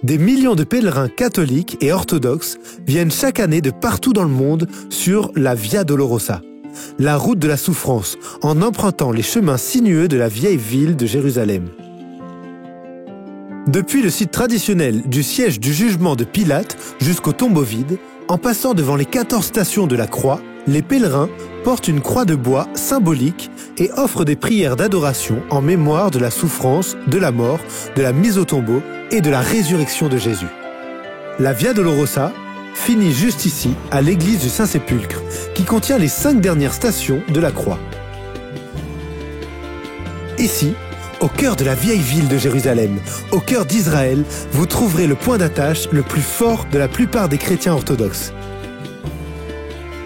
Des millions de pèlerins catholiques et orthodoxes viennent chaque année de partout dans le monde sur la Via Dolorosa, la route de la souffrance, en empruntant les chemins sinueux de la vieille ville de Jérusalem. Depuis le site traditionnel du siège du jugement de Pilate jusqu'au tombeau vide, en passant devant les 14 stations de la croix, les pèlerins portent une croix de bois symbolique et offrent des prières d'adoration en mémoire de la souffrance, de la mort, de la mise au tombeau et de la résurrection de Jésus. La Via Dolorosa finit juste ici, à l'église du Saint-Sépulcre, qui contient les 5 dernières stations de la croix. Ici, au cœur de la vieille ville de Jérusalem, au cœur d'Israël, vous trouverez le point d'attache le plus fort de la plupart des chrétiens orthodoxes.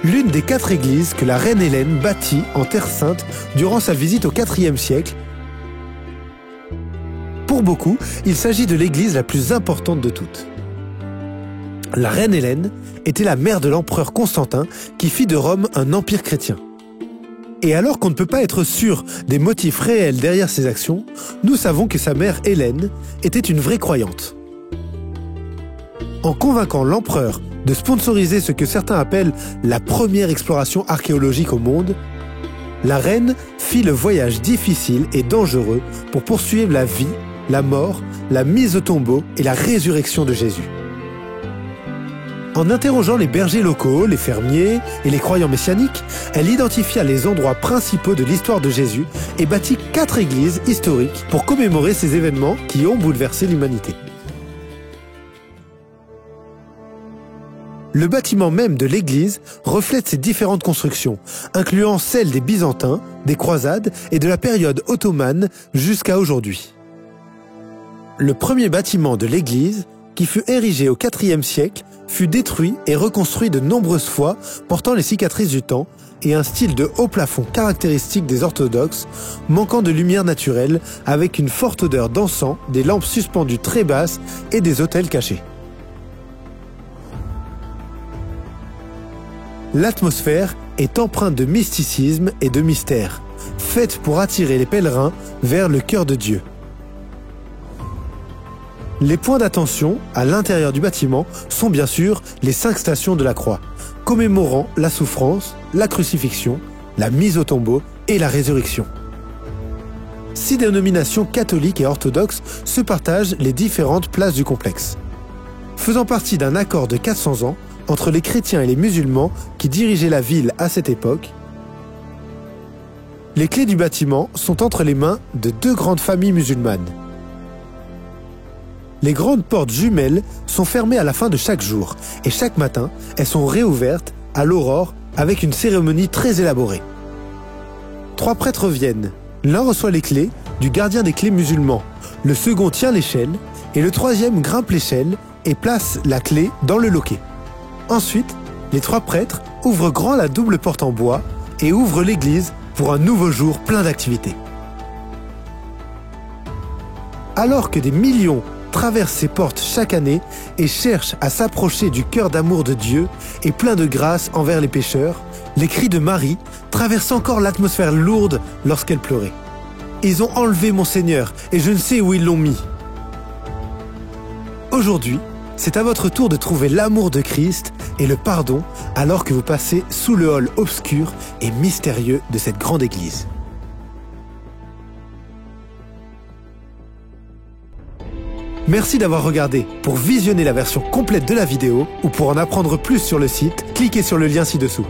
L'une des 4 églises que la reine Hélène bâtit en Terre Sainte durant sa visite au IVe siècle. Pour beaucoup, il s'agit de l'église la plus importante de toutes. La reine Hélène était la mère de l'empereur Constantin qui fit de Rome un empire chrétien. Et alors qu'on ne peut pas être sûr des motifs réels derrière ses actions, nous savons que sa mère Hélène était une vraie croyante. En convainquant l'empereur de sponsoriser ce que certains appellent la première exploration archéologique au monde, la reine fit le voyage difficile et dangereux pour poursuivre la vie, la mort, la mise au tombeau et la résurrection de Jésus. En interrogeant les bergers locaux, les fermiers et les croyants messianiques, elle identifia les endroits principaux de l'histoire de Jésus et bâtit 4 églises historiques pour commémorer ces événements qui ont bouleversé l'humanité. Le bâtiment même de l'église reflète ces différentes constructions, incluant celles des Byzantins, des croisades et de la période ottomane jusqu'à aujourd'hui. Le premier bâtiment de l'église, qui fut érigé au IVe siècle, fut détruit et reconstruit de nombreuses fois, portant les cicatrices du temps et un style de haut plafond caractéristique des orthodoxes, manquant de lumière naturelle, avec une forte odeur d'encens, des lampes suspendues très basses et des autels cachés. L'atmosphère est empreinte de mysticisme et de mystère, faite pour attirer les pèlerins vers le cœur de Dieu. Les points d'attention à l'intérieur du bâtiment sont bien sûr les 5 stations de la croix, commémorant la souffrance, la crucifixion, la mise au tombeau et la résurrection. 6 dénominations catholiques et orthodoxes se partagent les différentes places du complexe. Faisant partie d'un accord de 400 ans entre les chrétiens et les musulmans qui dirigeaient la ville à cette époque, les clés du bâtiment sont entre les mains de 2 grandes familles musulmanes. Les grandes portes jumelles sont fermées à la fin de chaque jour et chaque matin, elles sont réouvertes à l'aurore avec une cérémonie très élaborée. 3 prêtres viennent. L'un reçoit les clés du gardien des clés musulman, le second tient l'échelle et le 3e grimpe l'échelle et place la clé dans le loquet. Ensuite, les 3 prêtres ouvrent grand la double porte en bois et ouvrent l'église pour un nouveau jour plein d'activités. Alors que des millions traversent ces portes chaque année et cherchent à s'approcher du cœur d'amour de Dieu et plein de grâce envers les pécheurs, les cris de Marie traversent encore l'atmosphère lourde lorsqu'elle pleurait. « Ils ont enlevé mon Seigneur et je ne sais où ils l'ont mis. » Aujourd'hui, c'est à votre tour de trouver l'amour de Christ et le pardon alors que vous passez sous le hall obscur et mystérieux de cette grande église. Merci d'avoir regardé. Pour visionner la version complète de la vidéo ou pour en apprendre plus sur le site, cliquez sur le lien ci-dessous.